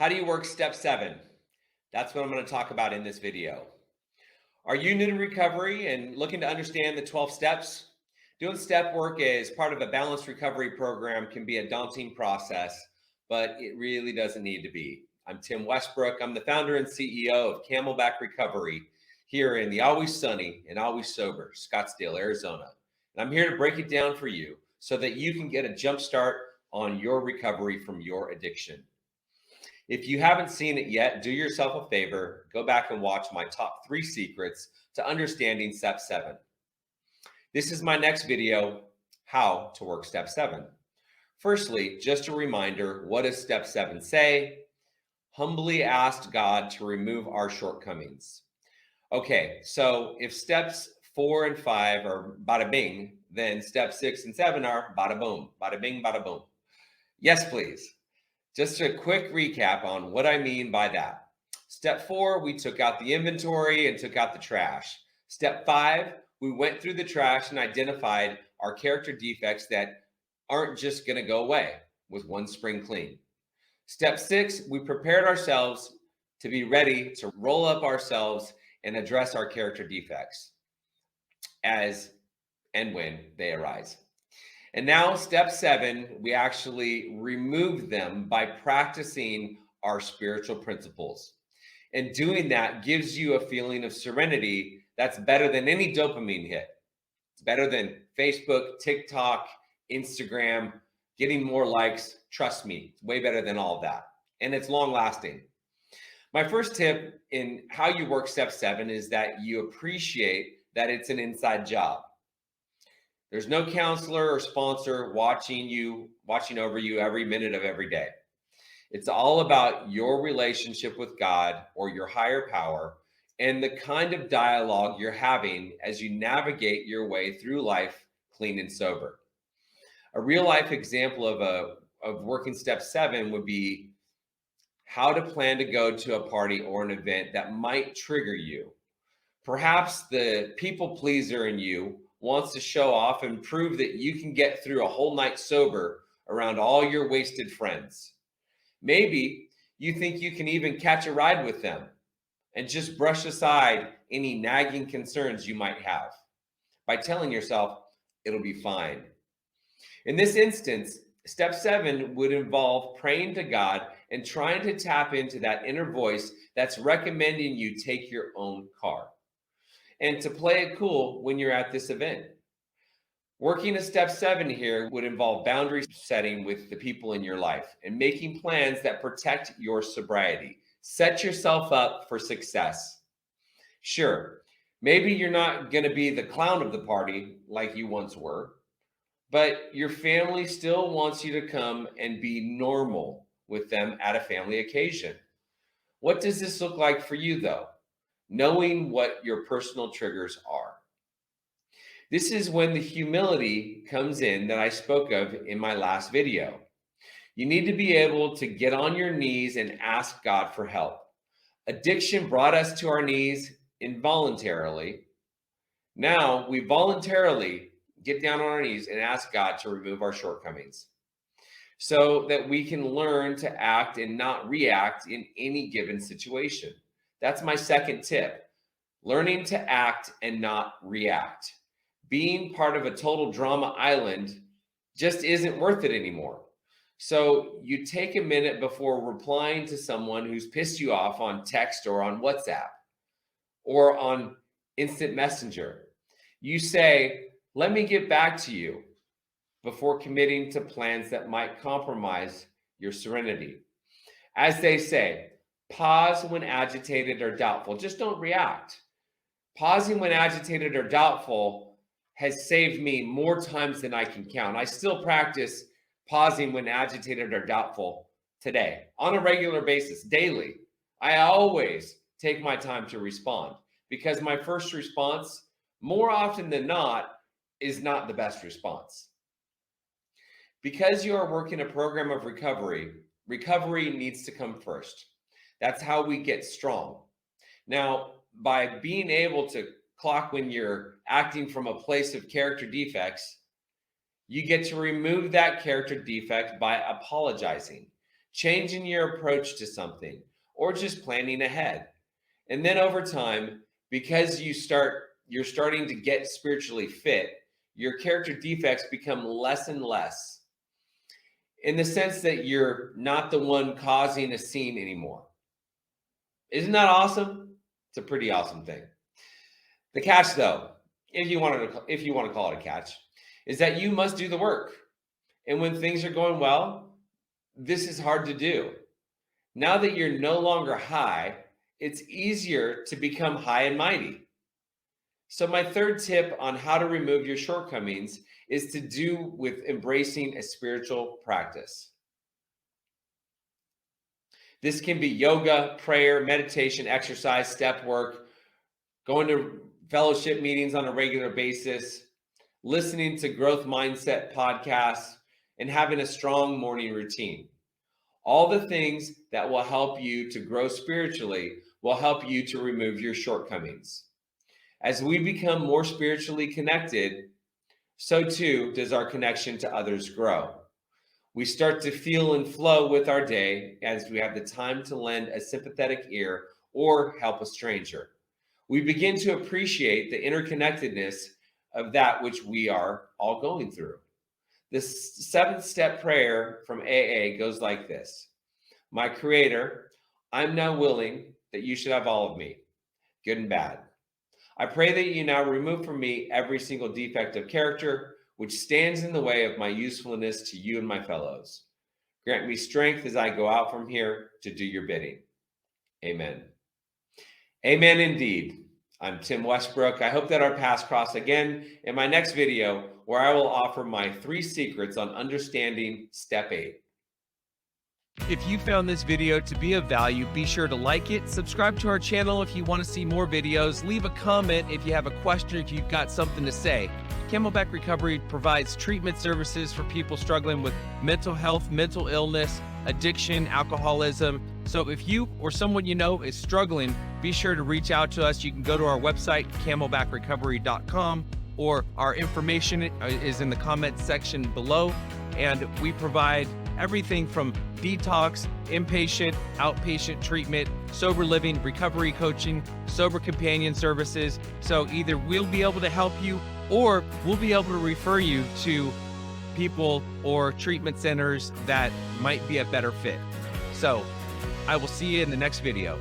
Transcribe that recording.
How do you work step 7? That's what I'm going to talk about in this video. Are you new to recovery and looking to understand the 12 steps? Doing step work as part of a balanced recovery program can be a daunting process, but it really doesn't need to be. I'm Tim Westbrook. I'm the founder and CEO of Camelback Recovery here in the always sunny and always sober Scottsdale, Arizona. And I'm here to break it down for you so that you can get a jump start on your recovery from your addiction. If you haven't seen it yet, do yourself a favor, go back and watch my top 3 secrets to understanding step 7. This is my next video, how to work step 7. Firstly, just a reminder, what does step 7 say? Humbly ask God to remove our shortcomings. Okay, so if steps 4 and 5 are bada bing, then steps 6 and 7 are bada boom, bada bing, bada boom. Yes, please. Just a quick recap on what I mean by that. Step 4, we took out the inventory and took out the trash. Step 5, we went through the trash and identified our character defects that aren't just going to go away with one spring clean. Step 6, we prepared ourselves to be ready to roll up ourselves and address our character defects as and when they arise. And now, step 7, we actually remove them by practicing our spiritual principles. And doing that gives you a feeling of serenity that's better than any dopamine hit. It's better than Facebook, TikTok, Instagram, getting more likes. Trust me, it's way better than all of that. And it's long lasting. My first tip in how you work step 7 is that you appreciate that it's an inside job. There's no counselor or sponsor watching over you every minute of every day. It's all about your relationship with God or your higher power and the kind of dialogue you're having as you navigate your way through life clean and sober. A real life example of working step 7 would be how to plan to go to a party or an event that might trigger you. Perhaps the people pleaser in you wants to show off and prove that you can get through a whole night sober around all your wasted friends. Maybe you think you can even catch a ride with them and just brush aside any nagging concerns you might have by telling yourself it'll be fine. In this instance, step 7 would involve praying to God and trying to tap into that inner voice that's recommending you take your own car and to play it cool when you're at this event. Working a step 7 here would involve boundary setting with the people in your life and making plans that protect your sobriety. Set yourself up for success. Sure, maybe you're not going to be the clown of the party like you once were, but your family still wants you to come and be normal with them at a family occasion. What does this look like for you, though? Knowing what your personal triggers are. This is when the humility comes in that I spoke of in my last video. You need to be able to get on your knees and ask God for help. Addiction brought us to our knees involuntarily. Now we voluntarily get down on our knees and ask God to remove our shortcomings so that we can learn to act and not react in any given situation. That's my second tip. Learning to act and not react. Being part of a total drama island just isn't worth it anymore. So you take a minute before replying to someone who's pissed you off on text or on WhatsApp or on instant messenger. You say, let me get back to you before committing to plans that might compromise your serenity. As they say, pause when agitated or doubtful. Just don't react. Pausing when agitated or doubtful has saved me more times than I can count. I still practice pausing when agitated or doubtful today on a regular basis, daily. I always take my time to respond because my first response, more often than not, is not the best response. Because you are working a program of recovery, recovery needs to come first. That's how we get strong. Now, by being able to clock when you're acting from a place of character defects, you get to remove that character defect by apologizing. changing your approach to something, or just planning ahead. And then over time, because you're starting to get spiritually fit, your character defects become less and less, in the sense that you're not the one causing a scene anymore. Isn't that awesome? It's a pretty awesome thing. The catch, though, if you want to call it a catch, is that you must do the work. And when things are going well, this is hard to do. Now that you're no longer high, it's easier to become high and mighty. So my third tip on how to remove your shortcomings is to do with embracing a spiritual practice. This can be yoga, prayer, meditation, exercise, step work, going to fellowship meetings on a regular basis, listening to growth mindset podcasts, and having a strong morning routine. All the things that will help you to grow spiritually will help you to remove your shortcomings. As we become more spiritually connected, so too does our connection to others grow. We start to feel and flow with our day as we have the time to lend a sympathetic ear or help a stranger. We begin to appreciate the interconnectedness of that which we are all going through. The 7th-step prayer from AA goes like this: My Creator, I'm now willing that you should have all of me, good and bad. I pray that you now remove from me every single defect of character which stands in the way of my usefulness to you and my fellows. Grant me strength as I go out from here to do your bidding. Amen. Amen indeed. I'm Tim Westbrook. I hope that our paths cross again in my next video, where I will offer my 3 secrets on understanding step 8. If you found this video to be of value, be sure to like it, subscribe to our channel if you want to see more videos, leave a comment if you have a question, if you've got something to say. Camelback Recovery provides treatment services for people struggling with mental health, mental illness, addiction, alcoholism. So if you or someone you know is struggling, be sure to reach out to us. You can go to our website, camelbackrecovery.com, or our information is in the comments section below. And we provide everything from detox, inpatient, outpatient treatment, sober living, recovery coaching, sober companion services. So either we'll be able to help you, or we'll be able to refer you to people or treatment centers that might be a better fit. So I will see you in the next video.